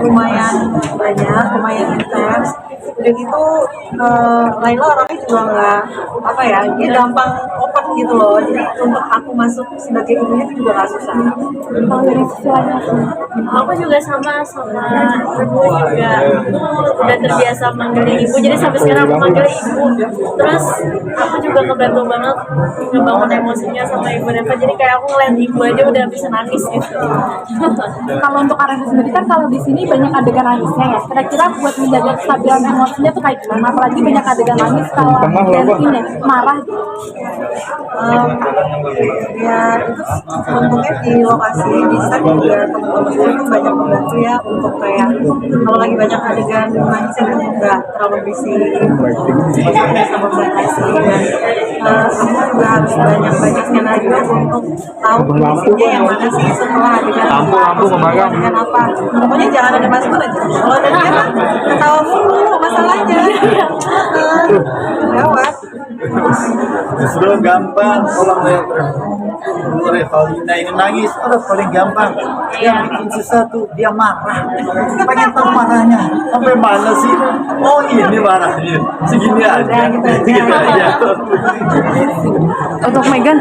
lumayan banyak, lumayan intens. Udah gitu Laila orangnya juga nggak apa ya, dia gampang open gitu loh. Jadi untuk aku masuk sebagai ibunya itu juga nggak susah. Kalau dari sisi lainnya Aku juga sama ibu juga. Aku udah terbiasa manggil ibu, jadi sampai sekarang aku manggil ibu. Terus aku juga kebantu banget ngebangun emosinya sama ibu Neva. Jadi kayak aku ngeliat ibu aja udah bisa nangis gitu. kalau untuk Areva sendiri kan kalau di sini banyak adegan nangisnya ya. Kira-kira buat menjaga kestabilan emosinya tuh kayak gimana? Apalagi banyak adegan nangis kalau ini marah gitu. Ya itu untungnya di lokasi bisa juga teman-teman saya tuh banyak membantu ya untuk kayak kalau lagi banyak adegan nangis itu nggak terlalu berisik, maksudnya bisa membatasi dan aku juga harus banyak skenario untuk tahu kondisinya yang mana sih setelah adegan adegan apa. Pokoknya jangan ada masker aja. Kalau ada dia kan ketawa mulu masalahnya. Lewat. Justru gampang orang yang Revalina ini nangis, udah paling gampang. Yang bikin susah tuh dia marah. Pengen tahu marahnya sampai mana sih? Oh ini marahnya segini aja, gitu aja. Untuk Megan,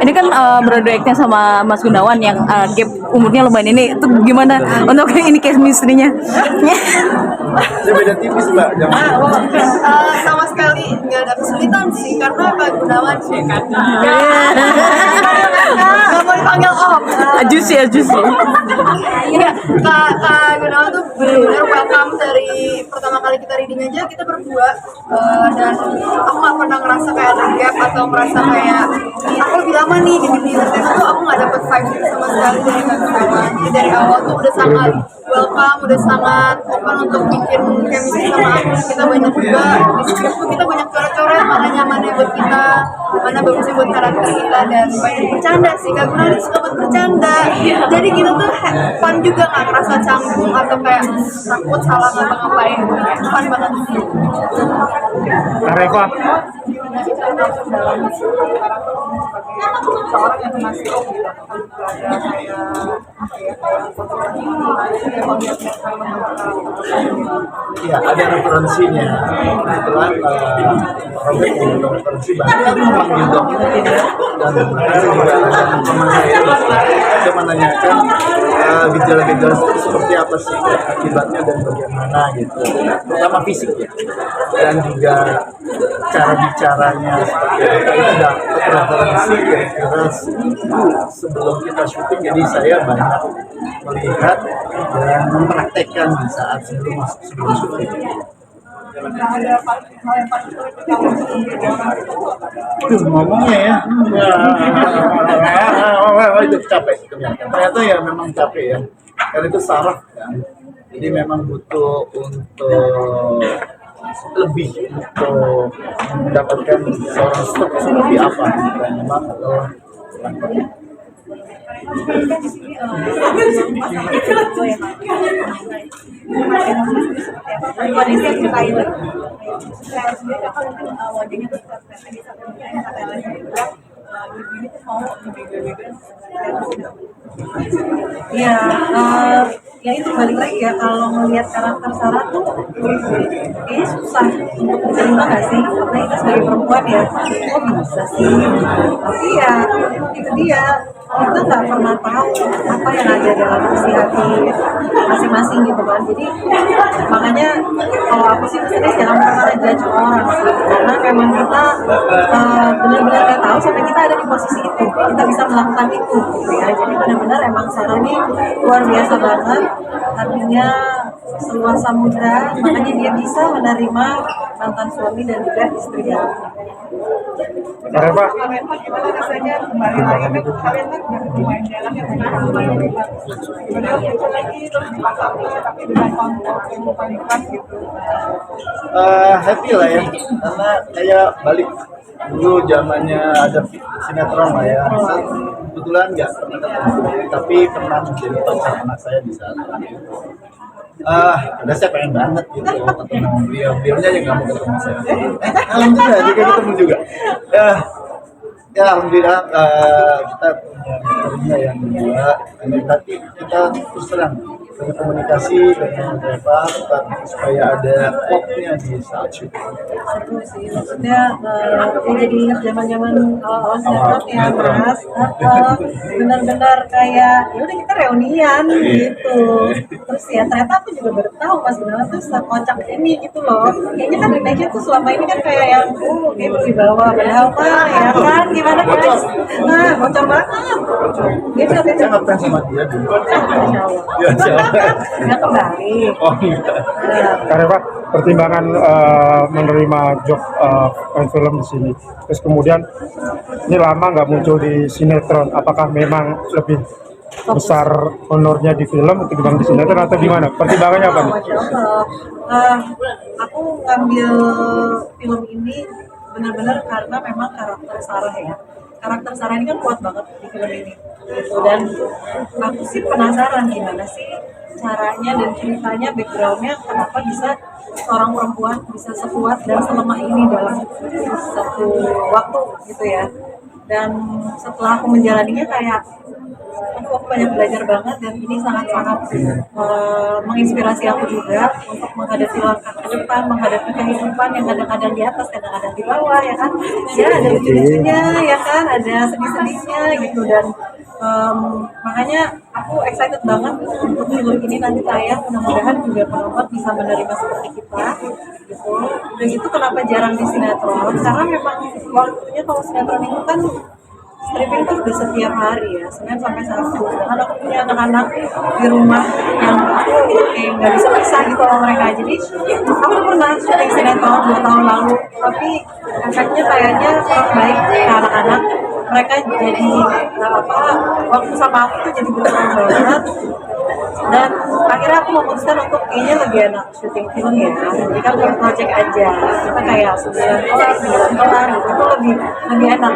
ini kan beradu acting sama Mas Gunawan yang gap umurnya lumayan ini, itu gimana untuk ini chemistry-nya? Dia beda tipis mbak, jangan. Sama sekali nggak ada kesulitan sih, karena Pak Gunawan sih kan. Nggak mau dipanggil Om. Ajusi. Iya, Kak Gunawan tuh benar-benar welcome dari pertama kali kita reading aja kita berdua. Dan aku nggak pernah ngerasa kayak ada gap atau merasa kayak aku lebih lama nih di Nintendo tuh aku nggak dapet vibe itu sama sekali dari Kak Gunawan. Jadi dari awal tuh udah sangat welcome, udah sangat open untuk bikin chemistry sama aku. Kita banyak juga di script tuh kita banyak coret-coret mana nyamannya buat kita, mana bagusnya buat karakter kita, dan banyak bercanda sih. Kak Gunawan suka buat bercanda, jadi kita tuh fun juga, nggak ngerasa canggung atau kayak takut salah ngapa-ngapain. Fun banget sih. Reva, Seorang yang masih iya ada referensinya. Kebetulan Robert punya referensi banyak memang juga mungkin ya. Dan saya juga teman saya menanyakan gejala-gejala itu seperti apa sih akibatnya dan bagaimana gitu. Terutama fisik ya. Dan juga cara bicaranya seperti apa. Itu dapat referensi kira-kira sebelum kita syuting, jadi saya banyak melihat dan mempraktekkan di saat sebelum syuting. Ngomongnya ya, itu capek ternyata ya, memang capek ya, karena itu saraf kan, jadi memang butuh untuk lebih untuk mendapatkan seorang stroke seperti apa, dan memang kondisi yang kita itu ya ya itu balik lagi ya, kalau melihat karakter Sarah tuh kayaknya susah untuk diterima nggak sih, karena kita sebagai perempuan ya kok bisa sih, tapi ya itu dia, kita nggak pernah tahu apa yang ada dalam isi hati masing-masing gitu kan. Jadi makanya kalau aku sih maksudnya jangan pernah judge orang sih, karena memang kita benar-benar nggak tahu sampai kita ada di posisi itu kita bisa melakukan itu gitu ya. Jadi benar-benar emang Sarah ini luar biasa banget, artinya seluas samudra, makanya dia bisa menerima mantan suami dan juga istrinya. Reva, Gimana rasanya kembali lagi kan kalian kan bermain jalan yang lagi terus dipasang tapi dengan konten yang paling keras gitu. happy lah ya, karena kayak balik dulu zamannya ada sinetron lah ya. Kebetulan nggak pernah ketemu, tapi pernah menjadi pacar anak saya di saat itu. Ada saya pengen banget gitu ketemu beliaunya aja nggak mau ketemu saya. Alhamdulillah juga ketemu juga. Ya alhamdulillah kita punya yang kedua, tapi kita terus terang komunikasi dengan driver supaya ada popnya di saat syuting. Seru sih, maksudnya ya jadi ingat zaman-zaman awal sinetron ya mas. Benar-benar kayak ya udah kita reunian gitu. Terus ya ternyata aku juga baru tahu pas benar tuh sekocak ini gitu loh. Kayaknya kan imagine tuh selama ini kan kayak yang kayak berwibawa, padahal mah ya kan gimana guys? Nah bocor banget. Gitu Saya ngefans sama dia dulu. Masya Allah. Ya, siapa? Udah kembali. Oh enggak. Nah, Karena Pak, pertimbangan menerima job main film di sini. Terus kemudian ini lama nggak muncul di sinetron. Apakah memang lebih besar honornya di film ketimbang di sinetron atau gimana? Pertimbangannya apa nih? Masya Allah. Aku ngambil film ini benar-benar karena memang karakter Sarah ya. Karakter Sarah ini kan kuat banget di film ini. Gitu. Dan aku sih penasaran gimana sih caranya dan ceritanya, backgroundnya, kenapa bisa seorang perempuan bisa sekuat dan selemah ini dalam satu waktu gitu ya. Dan setelah aku menjalaninya kayak aduh aku banyak belajar banget dan ini sangat-sangat menginspirasi aku juga untuk menghadapi langkah ke depan, menghadapi kehidupan yang kadang-kadang di atas, kadang-kadang di bawah ya kan. Ya ada lucu-lucunya ya kan, ada sedih-sedihnya gitu dan makanya aku excited banget untuk film ini nanti tayang, mudah-mudahan juga penonton bisa menerima seperti kita gitu. Dan itu kenapa jarang di sinetron, karena memang waktunya kalau sinetron itu kan stripping tuh udah setiap hari ya, Senin sampai Sabtu. Sedangkan aku punya anak-anak di rumah yang aku kayak nggak bisa pisah gitu sama mereka. Jadi aku udah pernah syuting sinetron 2 tahun lalu, tapi efeknya kayaknya kurang baik ke anak-anak. Mereka jadi waktu sama aku tuh jadi berkurang banget. Dan akhirnya aku memutuskan untuk kayaknya lebih enak syuting film ya, jadi kan kayak project aja, kita kayak 9 kelar gitu, itu lebih enak.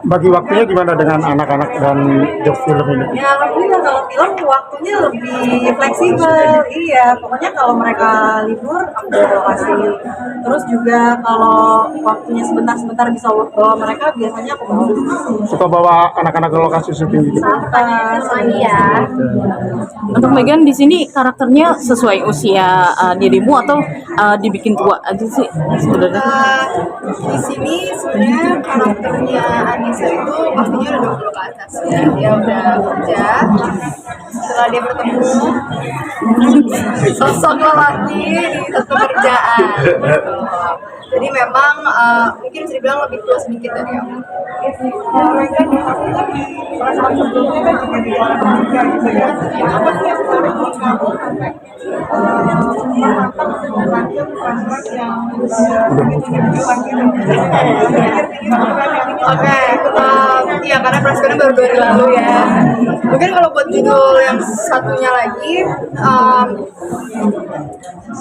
Bagi waktunya gimana dengan anak-anak dan job film ini? Ya alhamdulillah kalau film waktunya lebih fleksibel, iya pokoknya kalau mereka libur aku udah kasih. Terus juga kalau waktunya sebentar-sebentar bisa bawa mereka, biasanya aku bawa. Suka bawa anak-anak ke lokasi syuting gitu? Ya. Untuk Megan di sini karakternya sesuai usia dirimu atau dibikin tua aja sih sebenarnya? Di sini sebenarnya karakternya Anissa itu pastinya udah 20 ke atas ya. Dia udah kerja. Setelah dia bertemu sosok lelaki di satu kerjaan gitu. Jadi memang mungkin bisa dibilang lebih tua sedikit dari aku. Mereka di perasaan sebelumnya kan juga di luar kerja gitu ya. Apa sih yang menarik buat kamu sampai matang dengan laki peran-peran yang Oke, iya karena Praskona baru 2 hari lalu ya. Mungkin kalau buat judul yang satunya lagi,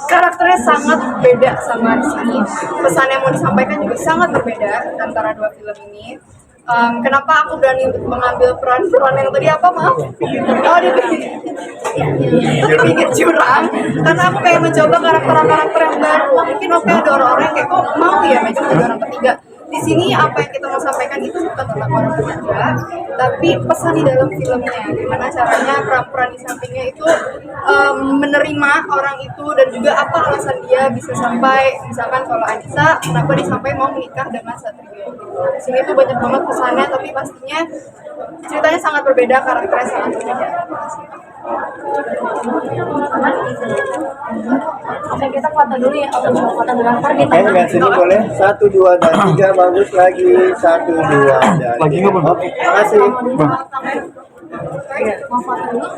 karakternya sangat beda sama di sini. Pesan yang mau disampaikan juga sangat berbeda antara 2 film ini. Kenapa aku berani untuk mengambil peran-peran yang tadi apa maaf? Oh di pinggir jurang, karena aku kayak mencoba karakter-karakter yang baru. Mungkin ada orang-orang yang kayak kok mau ya Megan jadi orang ketiga. Di sini apa yang kita mau sampaikan itu bukan tentang orang ketiga, tapi pesan di dalam filmnya. Gimana caranya peran-peran di sampingnya itu menerima orang itu dan juga apa alasan dia bisa sampai, misalkan kalau Anissa, kenapa dia sampai mau menikah dengan Satrio. Di sini tuh banyak banget pesannya, tapi pastinya ceritanya sangat berbeda, karakternya sangat berbeda. Oke, kita foto dulu ya. Oke, foto dulu. Ntar kita Nggak sini boleh 1, 2 dan 3 bagus lagi 1, 2 dan Lagi nggak, Bang? Oke, makasih. Bang, mau foto dulu.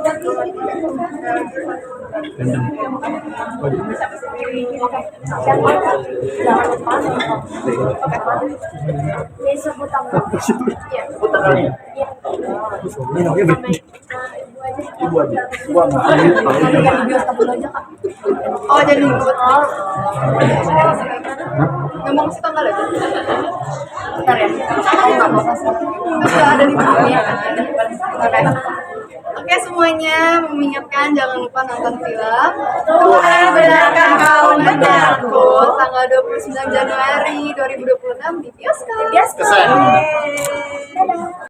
Jangan lupa. Ini sebut apa? Minumnya berarti. Ibu aja. Di bioskop dulu aja, Kak. Oh jadi ikut. Ngomong sih tanggal aja. Bentar ya. Bisa ada di mana ya? Oke semuanya, mengingatkan jangan lupa nonton film Tuhan benarkah kau mendengarku tanggal 29 Januari 2026 di bioskop. Dadah.